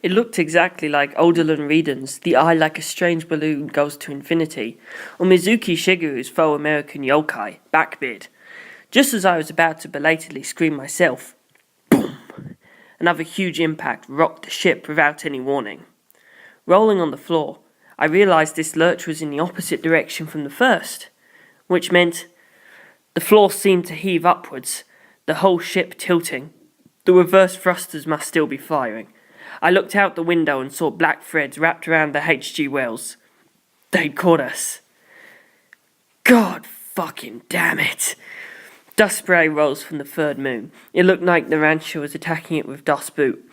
It looked exactly like Odilon Reden's The Eye Like a Strange Balloon Goes to Infinity, or Mizuki Shigeru's faux American yokai, Backbeard. Just as I was about to belatedly scream myself, boom! Another huge impact rocked the ship without any warning. Rolling on the floor, I realised this lurch was in the opposite direction from the first, which meant the floor seemed to heave upwards, the whole ship tilting. The reverse thrusters must still be firing. I looked out the window and saw black threads wrapped around the HG wells. They'd caught us. God fucking damn it. Dust spray rose from the third moon. It looked like Narantia was attacking it with dust boot.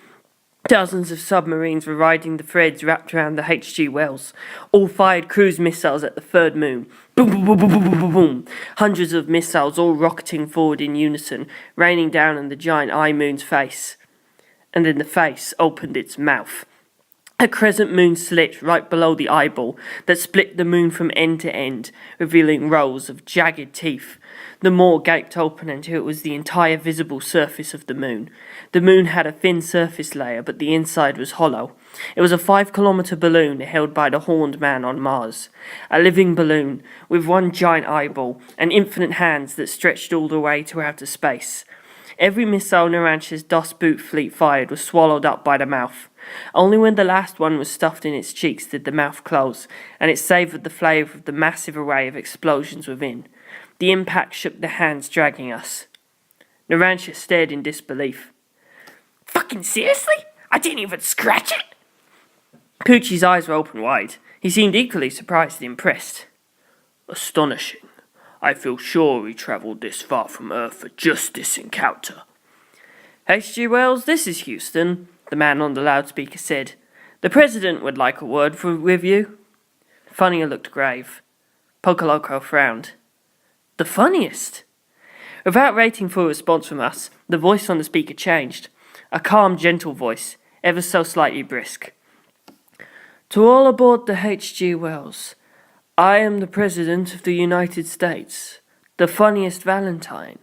Dozens of submarines were riding the threads wrapped around the HG wells. All fired cruise missiles at the third moon. Boom, boom, boom, boom, boom, boom, boom, boom. Hundreds of missiles all rocketing forward in unison, raining down on the giant eye moon's face. And then the face opened its mouth. A crescent moon slit right below the eyeball that split the moon from end to end, revealing rows of jagged teeth. The maw gaped open until it was the entire visible surface of the moon. The moon had a thin surface layer, but the inside was hollow. It was a 5-kilometer balloon held by the Horned Man on Mars. A living balloon, with one giant eyeball, and infinite hands that stretched all the way to outer space. Every missile Narantia's dust boot fleet fired was swallowed up by the mouth. Only when the last one was stuffed in its cheeks did the mouth close, and it savoured the flavour of the massive array of explosions within. The impact shook the hands dragging us. Narantia stared in disbelief. Fucking seriously? I didn't even scratch it? Poochie's eyes were open wide. He seemed equally surprised and impressed. Astonishing. I feel sure we travelled this far from Earth for just this encounter. H.G. Wells, this is Houston, the man on the loudspeaker said. The President would like a word with you. Funnier looked grave. Pocoloco frowned. The funniest? Without waiting for a response from us, the voice on the speaker changed. A calm, gentle voice, ever so slightly brisk. To all aboard the H.G. Wells, I am the President of the United States, the funniest Valentine.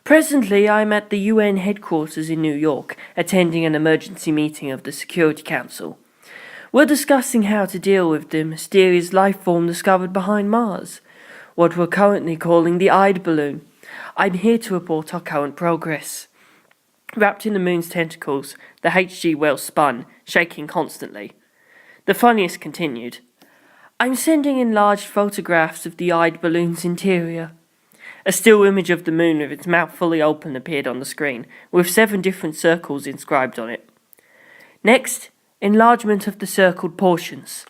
Presently, I am at the UN headquarters in New York, attending an emergency meeting of the Security Council. We're discussing how to deal with the mysterious life form discovered behind Mars, what we're currently calling the eyed balloon. I'm here to report our current progress. Wrapped in the moon's tentacles, the H.G. Wells spun, shaking constantly. The funniest continued. I'm sending enlarged photographs of the eyed balloon's interior. A still image of the moon with its mouth fully open appeared on the screen, with 7 different circles inscribed on it. Next, enlargement of the circled portions.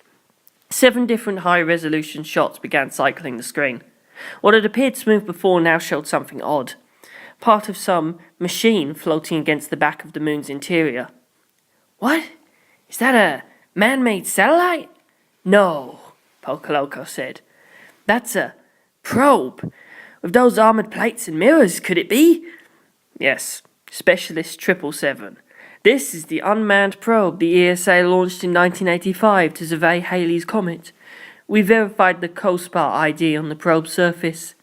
7 different high-resolution shots began cycling the screen. What had appeared smooth before now showed something odd. Part of some machine floating against the back of the moon's interior. What? Is that a man-made satellite? No, Pocoloco said. That's a probe. With those armoured plates and mirrors, could it be? Yes, Specialist 777. This is the unmanned probe the ESA launched in 1985 to survey Halley's Comet. We verified the COSPAR ID on the probe's surface.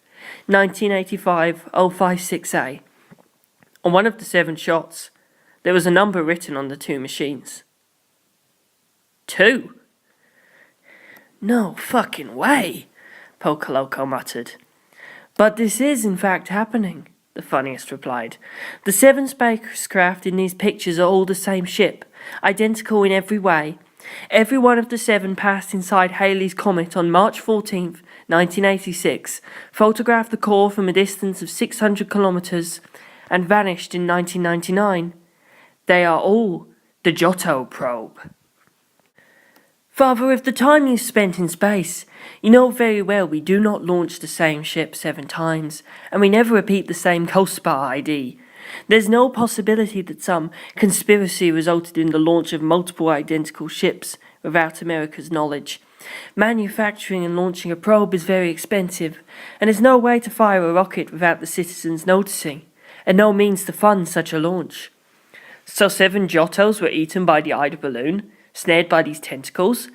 1985-056A. On one of the 7 shots, there was a number written on the 2 machines. 2? No fucking way, Pocoloco muttered. But this is in fact happening, the funniest replied. The 7 spacecraft in these pictures are all the same ship, identical in every way. Every one of the 7 passed inside Halley's Comet on March 14th, 1986, photographed the core from a distance of 600 kilometers, and vanished in 1999. They are all the Jojo probe. Father, with the time you spent in space, you know very well we do not launch the same ship 7 times, and we never repeat the same COSPAR ID. There's no possibility that some conspiracy resulted in the launch of multiple identical ships without America's knowledge. Manufacturing and launching a probe is very expensive, and there's no way to fire a rocket without the citizens noticing, and no means to fund such a launch. So 7 Jotos were eaten by the eyed balloon, snared by these tentacles.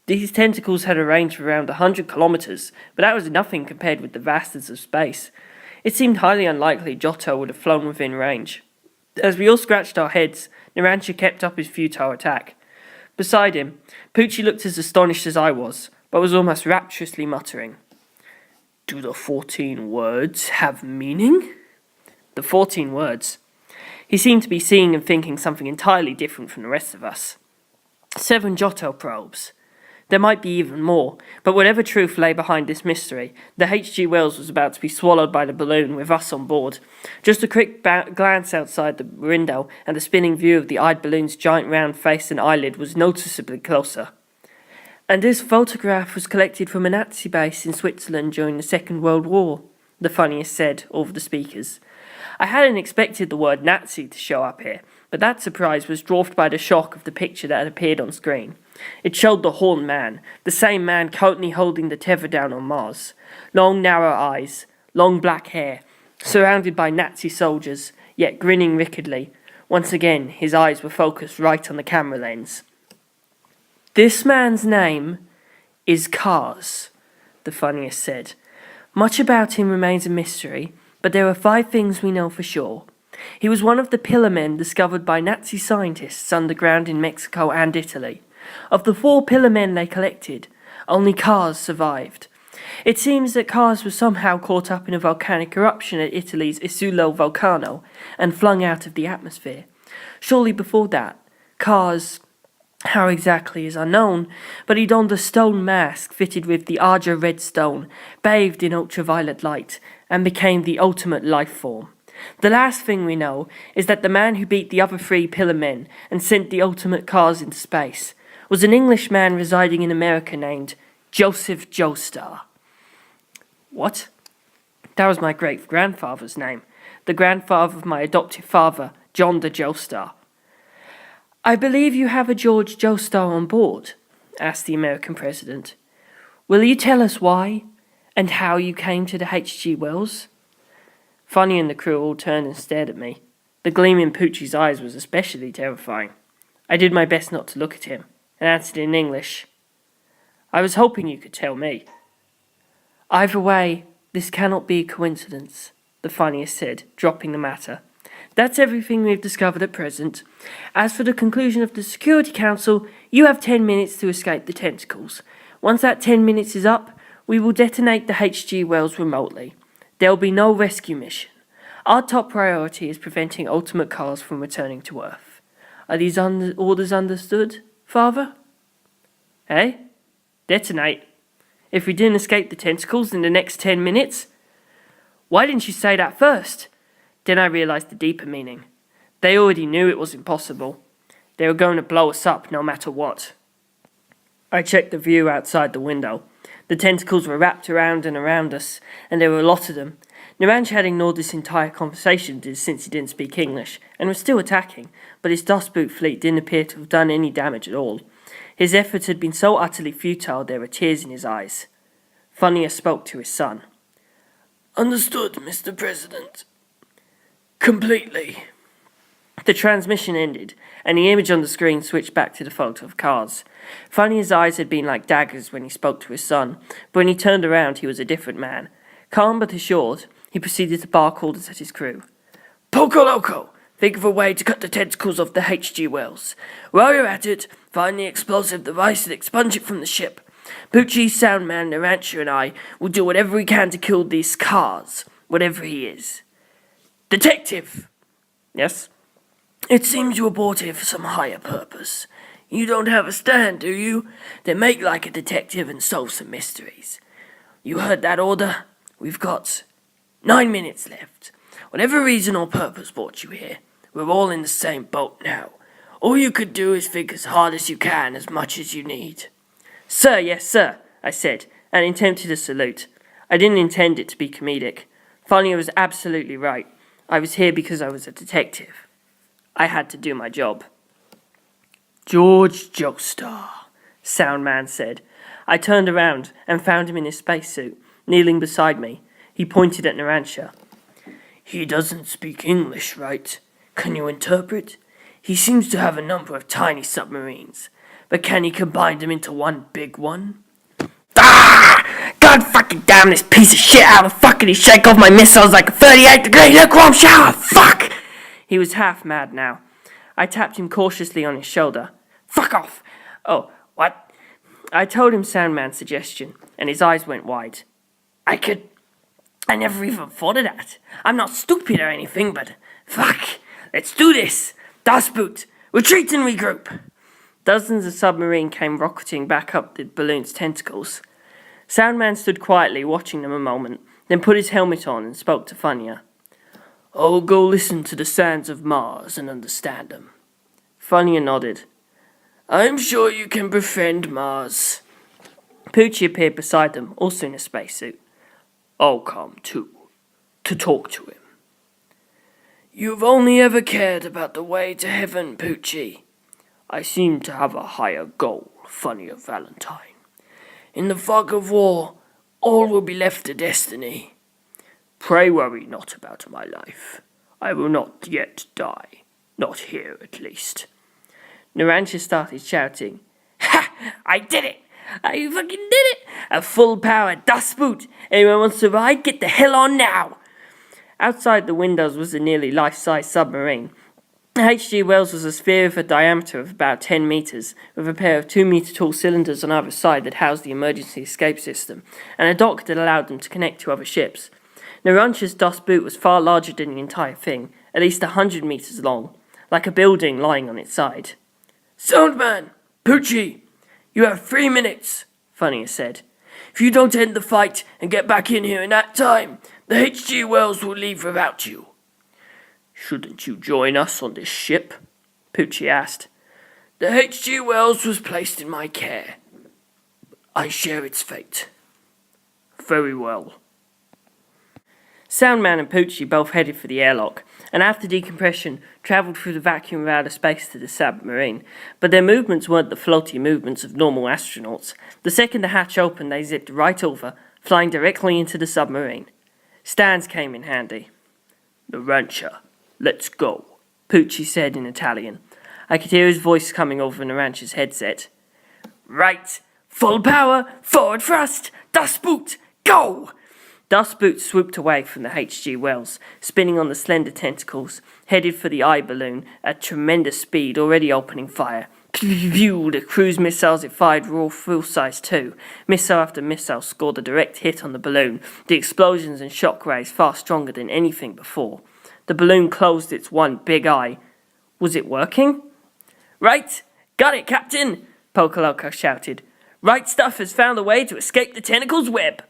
These tentacles had a range of around 100 kilometers, but that was nothing compared with the vastness of space. It seemed highly unlikely Jojo would have flown within range. As we all scratched our heads, Narantia kept up his futile attack. Beside him, Poochie looked as astonished as I was, but was almost rapturously muttering. Do the 14 words have meaning? The 14 words. He seemed to be seeing and thinking something entirely different from the rest of us. 7 Jojo probes. There might be even more, but whatever truth lay behind this mystery, the H.G. Wells was about to be swallowed by the balloon with us on board. Just a quick glance outside the window, and the spinning view of the eyed balloon's giant round face and eyelid was noticeably closer. And this photograph was collected from a Nazi base in Switzerland during the Second World War, the funniest said over the speakers. I hadn't expected the word Nazi to show up here, but that surprise was dwarfed by the shock of the picture that had appeared on screen. It showed the Horned Man, the same man currently holding the tether down on Mars. Long, narrow eyes, long black hair, surrounded by Nazi soldiers, yet grinning wickedly. Once again, his eyes were focused right on the camera lens. This man's name is Kars, the funniest said. Much about him remains a mystery, but there are 5 things we know for sure. He was one of the pillar men discovered by Nazi scientists underground in Mexico and Italy. Of the 4 pillar men they collected, only Kars survived. It seems that Kars was somehow caught up in a volcanic eruption at Italy's Isulo volcano and flung out of the atmosphere. Surely before that, Kars, how exactly is unknown, but he donned a stone mask fitted with the Arja red stone, bathed in ultraviolet light, and became the ultimate life form. The last thing we know is that the man who beat the other 3 pillar men and sent the ultimate Kars into space was an Englishman residing in America named Jorge Joestar. What? That was my great-grandfather's name, the grandfather of my adoptive father, John de Joestar. I believe you have a George Joestar on board, asked the American president. Will you tell us why and how you came to the H.G. Wells? Funny and the crew all turned and stared at me. The gleam in Poochie's eyes was especially terrifying. I did my best not to look at him, and answered in English. I was hoping you could tell me. Either way, this cannot be a coincidence, the funniest said, dropping the matter. That's everything we've discovered at present. As for the conclusion of the Security Council, you have 10 minutes to escape the tentacles. Once that 10 minutes is up, we will detonate the H.G. Wells remotely. There will be no rescue mission. Our top priority is preventing Ultimate Kars from returning to Earth. Are these orders understood, Father? Eh? Detonate? If we didn't escape the tentacles in the next 10 minutes? Why didn't you say that first? Then I realized the deeper meaning. They already knew it was impossible. They were going to blow us up no matter what. I checked the view outside the window. The tentacles were wrapped around and around us, and there were a lot of them. Naranj had ignored this entire conversation since he didn't speak English, and was still attacking, but his dust boot fleet didn't appear to have done any damage at all. His efforts had been so utterly futile there were tears in his eyes. Funnier spoke to his son. Understood, Mr. President. Completely. The transmission ended, and the image on the screen switched back to the photo of Kars. Funny's eyes had been like daggers when he spoke to his son, but when he turned around he was a different man. Calm but assured, he proceeded to bark orders at his crew. Poco Loco! Think of a way to cut the tentacles off the H.G. Wells. While you're at it, find the explosive device and expunge it from the ship. Poochie, Soundman, Narancha and I will do whatever we can to kill these Kars, whatever he is. Detective! Yes? It seems you were brought here for some higher purpose. You don't have a stand, do you? Then make like a detective and solve some mysteries. You heard that order? We've got 9 minutes left. Whatever reason or purpose brought you here, we're all in the same boat now. All you could do is think as hard as you can, as much as you need. Sir, yes, sir, I said, and attempted a salute. I didn't intend it to be comedic. Fania was absolutely right. I was here because I was a detective. I had to do my job. Jorge Joestar, Soundman said. I turned around and found him in his spacesuit, kneeling beside me. He pointed at Narancha. He doesn't speak English, right? Can you interpret? He seems to have a number of tiny submarines, but can he combine them into one big one? Ah! God fucking damn this piece of shit! How the fuck did he shake off my missiles like a 38-degree lukewarm shower? Fuck! He was half mad now. I tapped him cautiously on his shoulder. Fuck off! Oh, what? I told him Soundman's suggestion, and his eyes went wide. I never even thought of that. I'm not stupid or anything, but fuck, let's do this. Das Boot, retreat and regroup. Dozens of submarines came rocketing back up the balloon's tentacles. Soundman stood quietly, watching them a moment, then put his helmet on and spoke to Funya. I'll go listen to the sounds of Mars and understand them. Funya nodded. I'm sure you can befriend Mars. Poochie appeared beside them, also in a spacesuit. I'll come too, to talk to him. You've only ever cared about the way to heaven, Poochie. I seem to have a higher goal, Funya Valentine. In the fog of war, all will be left to destiny. Pray worry not about my life. I will not yet die. Not here, at least. Narancha started shouting. Ha! I did it! I fucking did it! A full power Das Boot! Anyone wants to ride? Get the hell on now! Outside the windows was a nearly life-size submarine. H.G. Wells was a sphere with a diameter of about 10 meters, with a pair of 2-meter-tall cylinders on either side that housed the emergency escape system, and a dock that allowed them to connect to other ships. Narancha's Das Boot was far larger than the entire thing, at least 100 meters long, like a building lying on its side. Soundman! Poochie! You have 3 minutes, Funya said. If you don't end the fight and get back in here in that time, the H.G. Wells will leave without you. Shouldn't you join us on this ship? Poochie asked. The H.G. Wells was placed in my care. I share its fate. Very well. Soundman and Poochie both headed for the airlock, and after decompression, travelled through the vacuum of outer space to the submarine. But their movements weren't the floaty movements of normal astronauts. The second the hatch opened, they zipped right over, flying directly into the submarine. Stands came in handy. Narancha, let's go, Poochie said in Italian. I could hear his voice coming over Narancha's headset. Right, full power, forward thrust, Das Boot, go! Das Boot swooped away from the H.G. Wells, spinning on the slender tentacles, headed for the eye balloon at tremendous speed, already opening fire. Pew! The cruise missiles it fired were all full-size too. Missile after missile scored a direct hit on the balloon, the explosions and shock rays far stronger than anything before. The balloon closed its one big eye. Was it working? Right! Got it, Captain! Pocoloco shouted. Right stuff has found a way to escape the tentacle's web.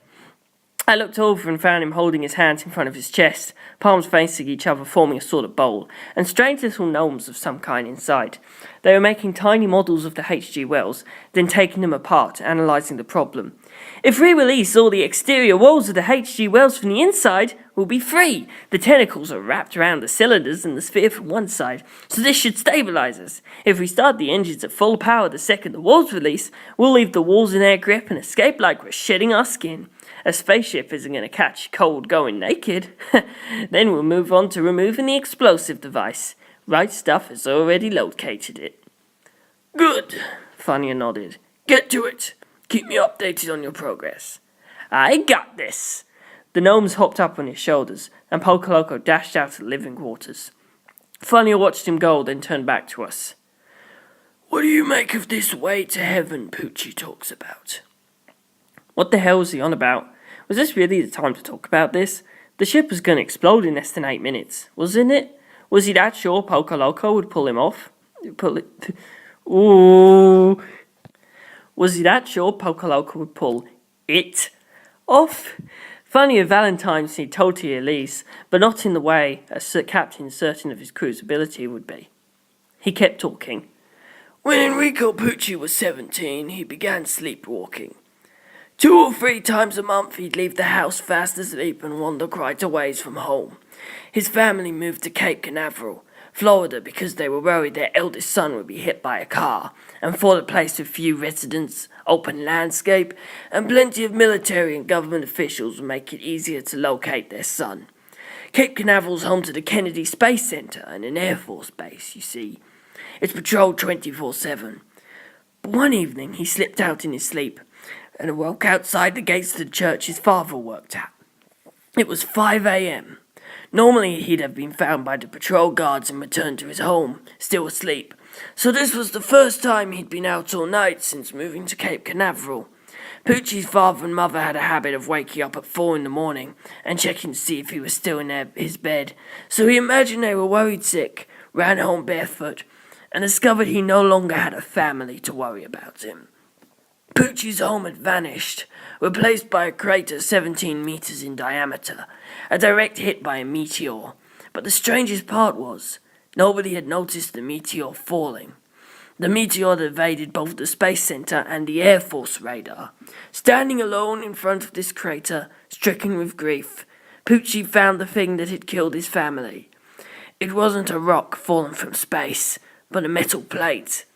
I looked over and found him holding his hands in front of his chest, palms facing each other forming a sort of bowl, and strange little gnomes of some kind inside. They were making tiny models of the H.G. Wells, then taking them apart, analysing the problem. If we release all the exterior walls of the H.G. Wells from the inside, we'll be free. The tentacles are wrapped around the cylinders and the sphere from one side, so this should stabilise us. If we start the engines at full power the second the walls release, we'll leave the walls in their grip and escape like we're shedding our skin. A spaceship isn't going to catch cold going naked. Then we'll move on to removing the explosive device. Right Stuff has already located it. Good, Funya nodded. Get to it. Keep me updated on your progress. I got this. The gnomes hopped up on his shoulders, and Pocoloco dashed out of the living quarters. Funya watched him go, then turned back to us. What do you make of this way to heaven Poochie talks about? What the hell was he on about? Was this really the time to talk about this? The ship was going to explode in less than 8 minutes, wasn't it? Was he that sure Pocoloco would pull him off? Ooh. Was he that sure Pocoloco would pull it off? Funya Valentine seemed totally at ease, but not in the way a captain certain of his crew's ability would be. He kept talking. When Enrico Pucci was 17, he began sleepwalking. 2 or 3 times a month he'd leave the house fast asleep and wander quite a ways from home. His family moved to Cape Canaveral, Florida, because they were worried their eldest son would be hit by a car, and for the place with few residents, open landscape, and plenty of military and government officials would make it easier to locate their son. Cape Canaveral's home to the Kennedy Space Center and an Air Force base, you see. It's patrolled 24/7. But one evening he slipped out in his sleep and awoke outside the gates of the church his father worked at. It was 5 a.m. Normally he'd have been found by the patrol guards and returned to his home, still asleep, So this was the first time he'd been out all night since moving to Cape Canaveral. Poochie's father and mother had a habit of waking up at 4 in the morning and checking to see if he was still in his bed. So he imagined they were worried sick, ran home barefoot, and discovered he no longer had a family to worry about him. Poochie's home had vanished, replaced by a crater 17 meters in diameter, a direct hit by a meteor. But the strangest part was, nobody had noticed the meteor falling. The meteor had evaded both the Space Center and the Air Force radar. Standing alone in front of this crater, stricken with grief, Poochie found the thing that had killed his family. It wasn't a rock fallen from space, but a metal plate,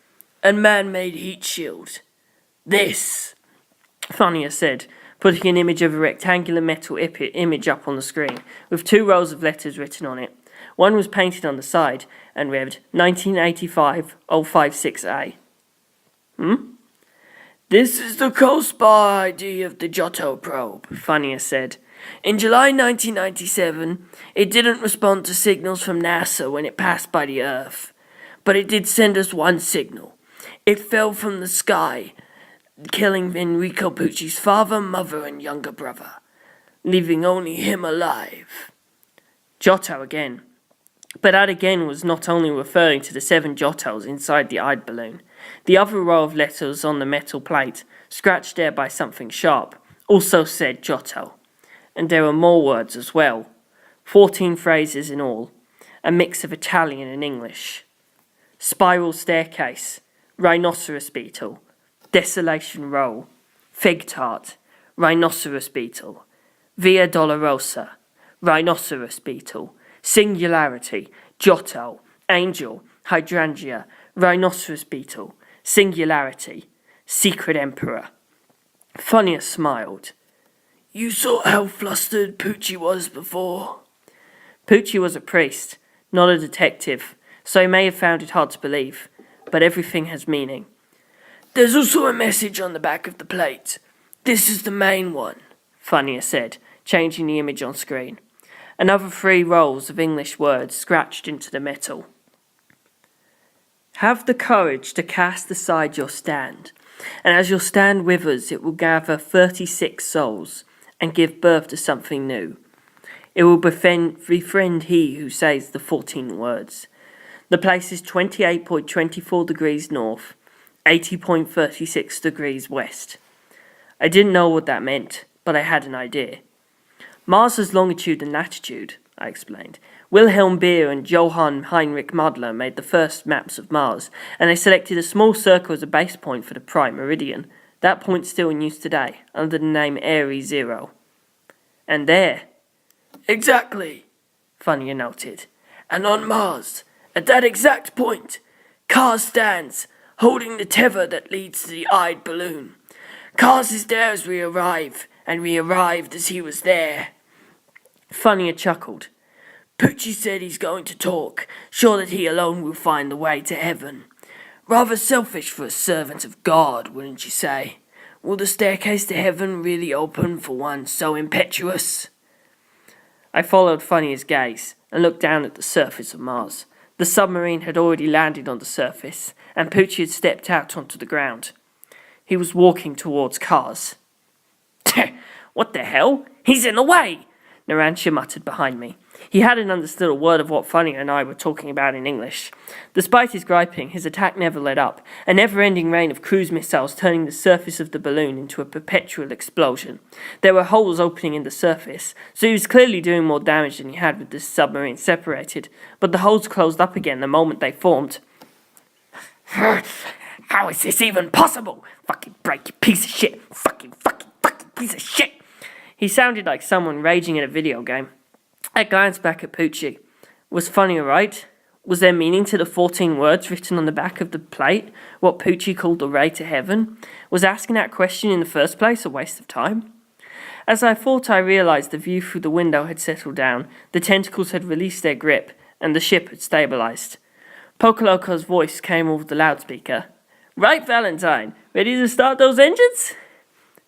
a man-made heat shield. This, Fania said, putting an image of a rectangular metal image up on the screen, with 2 rows of letters written on it. One was painted on the side and read 1985-056A. This is the co-spy ID of the Jojo probe, Fania said. In July 1997, it didn't respond to signals from NASA when it passed by the Earth. But it did send us one signal. It fell from the sky, killing Enrico Pucci's father, mother, and younger brother, leaving only him alive. Jojo again. But that again was not only referring to the 7 Jotos inside the eyed balloon. The other row of letters on the metal plate, scratched there by something sharp, also said Jojo. And there were more words as well. 14 phrases in all, a mix of Italian and English. Spiral staircase, rhinoceros beetle, desolation roll, fig tart, rhinoceros beetle, Via Dolorosa, rhinoceros beetle, singularity, Jojo, angel, hydrangea, rhinoceros beetle, singularity, secret emperor. Fania smiled. You saw how flustered Poochie was before? Poochie was a priest, not a detective, so he may have found it hard to believe, but everything has meaning. There's also a message on the back of the plate. This is the main one, Fania said, changing the image on screen. Another 3 rows of English words scratched into the metal. Have the courage to cast aside your stand, and as your stand withers, it will gather 36 souls and give birth to something new. It will befriend he who says the 14 words. The place is 28.24 degrees north, 80.36 degrees west. I didn't know what that meant, but I had an idea. Mars has longitude and latitude, I explained. Wilhelm Beer and Johann Heinrich Madler made the first maps of Mars, and they selected a small circle as a base point for the prime meridian. That point's still in use today, under the name Aries 0. And there. Exactly, Fania noted. And on Mars, at that exact point, Kars stands, holding the tether that leads to the eyed balloon. Kars is there as we arrive, and we arrived as he was there. Fania chuckled. Poochie said he's going to talk, sure that he alone will find the way to heaven. Rather selfish for a servant of God, wouldn't you say? Will the staircase to heaven really open for one so impetuous? I followed Fania's gaze and looked down at the surface of Mars. The submarine had already landed on the surface, and Poochie had stepped out onto the ground. He was walking towards Kars. What the hell? He's in the way! Narancia muttered behind me. He hadn't understood a word of what Fania and I were talking about in English. Despite his griping, his attack never let up, a never-ending rain of cruise missiles turning the surface of the balloon into a perpetual explosion. There were holes opening in the surface, so he was clearly doing more damage than he had with the submarine separated, but the holes closed up again the moment they formed. How is this even possible? Fucking break, you piece of shit! Fucking piece of shit! He sounded like someone raging in a video game. I glanced back at Poochie. Was Fania right? Was there meaning to the 14 words written on the back of the plate, what Poochie called the way to heaven? Was asking that question in the first place a waste of time? As I thought, I realized the view through the window had settled down, the tentacles had released their grip, and the ship had stabilized. Pocoloco's voice came over the loudspeaker. Right, Valentine, ready to start those engines?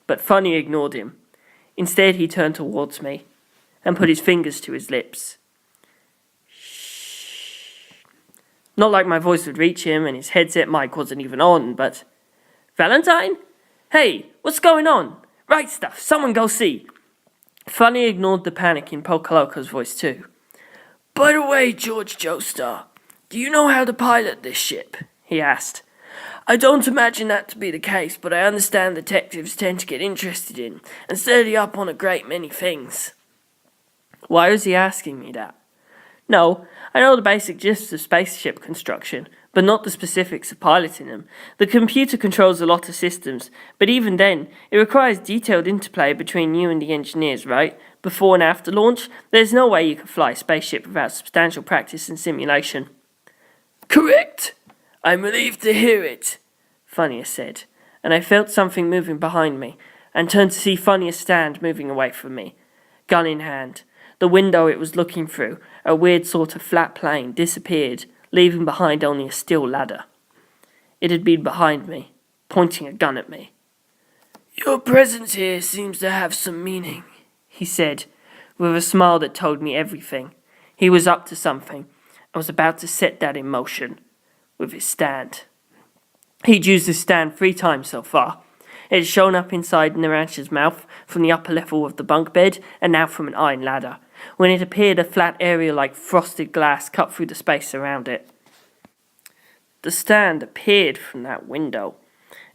But Fania ignored him. Instead, he turned towards me and put his fingers to his lips. Shh. Not like my voice would reach him and his headset mic wasn't even on, but... Valentine? Hey, what's going on? Right stuff, someone go see. Funny ignored the panic in Pocoloco's voice too. By the way, Jorge Joestar, do you know how to pilot this ship? He asked. I don't imagine that to be the case, but I understand detectives tend to get interested in and study up on a great many things. Why was he asking me that? No, I know the basic gist of spaceship construction, but not the specifics of piloting them. The computer controls a lot of systems, but even then, it requires detailed interplay between you and the engineers, right? Before and after launch, there's no way you can fly a spaceship without substantial practice and simulation. Correct! I'm relieved to hear it, Funnier said, and I felt something moving behind me, and turned to see Funnier stand moving away from me, gun in hand. The window it was looking through, a weird sort of flat plane, disappeared, leaving behind only a steel ladder. It had been behind me, pointing a gun at me. Your presence here seems to have some meaning, he said, with a smile that told me everything. He was up to something, and was about to set that in motion, with his stand. He'd used his stand 3 times so far. It had shown up inside Narancha's mouth, from the upper level of the bunk bed, and now from an iron ladder, when it appeared a flat area like frosted glass cut through the space around it. The stand appeared from that window.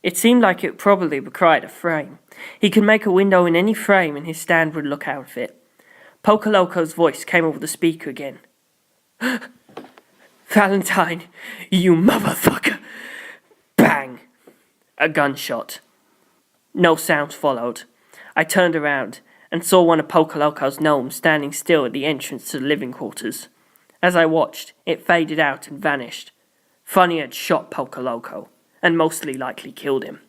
It seemed like it probably required a frame. He could make a window in any frame and his stand would look out of it. Pocoloco's voice came over the speaker again. Valentine, you motherfucker! Bang! A gunshot. No sounds followed. I turned around and saw one of Pocoloco's gnomes standing still at the entrance to the living quarters. As I watched, it faded out and vanished. Funny had shot Pocoloco, and mostly likely killed him.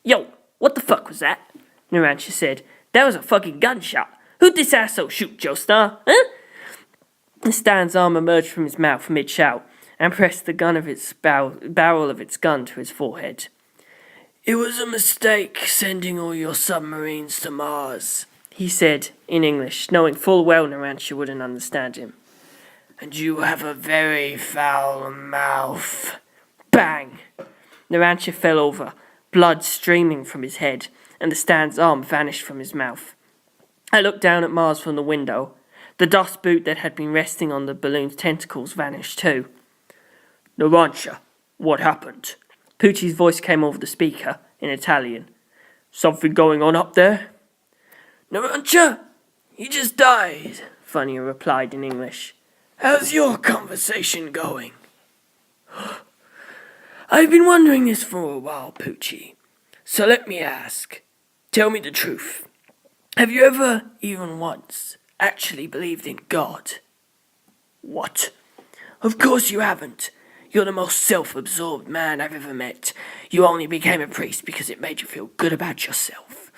Yo, what the fuck was that? Narancha said. That was a fucking gunshot. Who'd this asshole shoot, Joestar? Huh? The stand's arm emerged from his mouth mid-shout, and pressed the gun of its barrel of its gun to his forehead. It was a mistake sending all your submarines to Mars, he said in English, knowing full well Narancha wouldn't understand him. And you have a very foul mouth. Bang! Narancha fell over, blood streaming from his head, and the stand's arm vanished from his mouth. I looked down at Mars from the window. The dust boot that had been resting on the balloon's tentacles vanished too. Narancha, what happened? Pucci's voice came over the speaker, in Italian. Something going on up there? Narancha, he just died, Funnier replied in English. How's your conversation going? I've been wondering this for a while, Pucci. So let me ask. Tell me the truth. Have you ever, even once, actually believed in God? What? Of course you haven't. You're the most self-absorbed man I've ever met. You only became a priest because it made you feel good about yourself.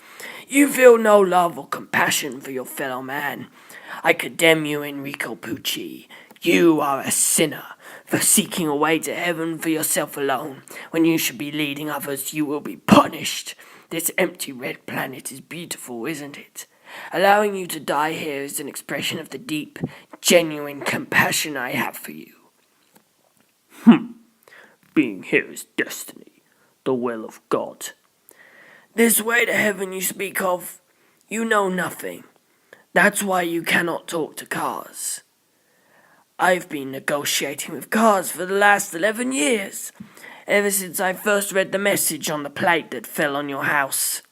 You feel no love or compassion for your fellow man. I condemn you, Enrico Pucci. You are a sinner for seeking a way to heaven for yourself alone. When you should be leading others, you will be punished. This empty red planet is beautiful, isn't it? Allowing you to die here is an expression of the deep, genuine compassion I have for you. Being here is destiny, the will of God. This way to heaven you speak of, you know nothing. That's why you cannot talk to cars. I've been negotiating with cars for the last 11 years, ever since I first read the message on the plate that fell on your house.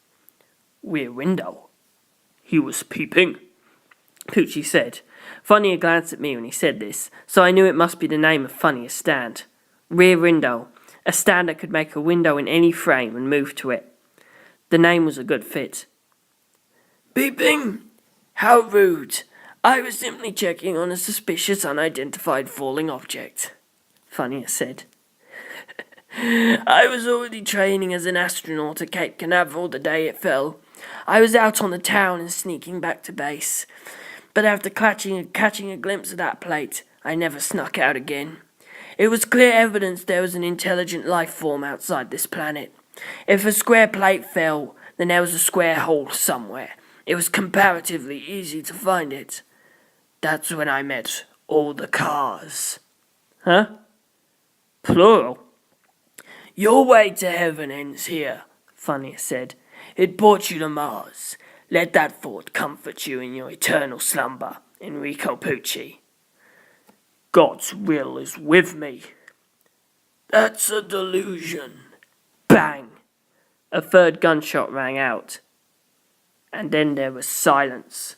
Rear window. He was peeping, Pucci said. Funnier glanced at me when he said this, so I knew it must be the name of Funnier's stand. Rear window, a stand that could make a window in any frame and move to it. The name was a good fit. Peeping? How rude. I was simply checking on a suspicious unidentified falling object, Funnier said. I was already training as an astronaut at Cape Canaveral the day it fell. I was out on the town and sneaking back to base. But after catching a glimpse of that plate, I never snuck out again. It was clear evidence there was an intelligent life form outside this planet. If a square plate fell, then there was a square hole somewhere. It was comparatively easy to find it. That's when I met all the cars. Huh? Plural? Your way to heaven ends here, Funnier said. It brought you to Mars. Let that thought comfort you in your eternal slumber, Enrico Pucci. God's will is with me. That's a delusion. Bang! A third gunshot rang out. And then there was silence.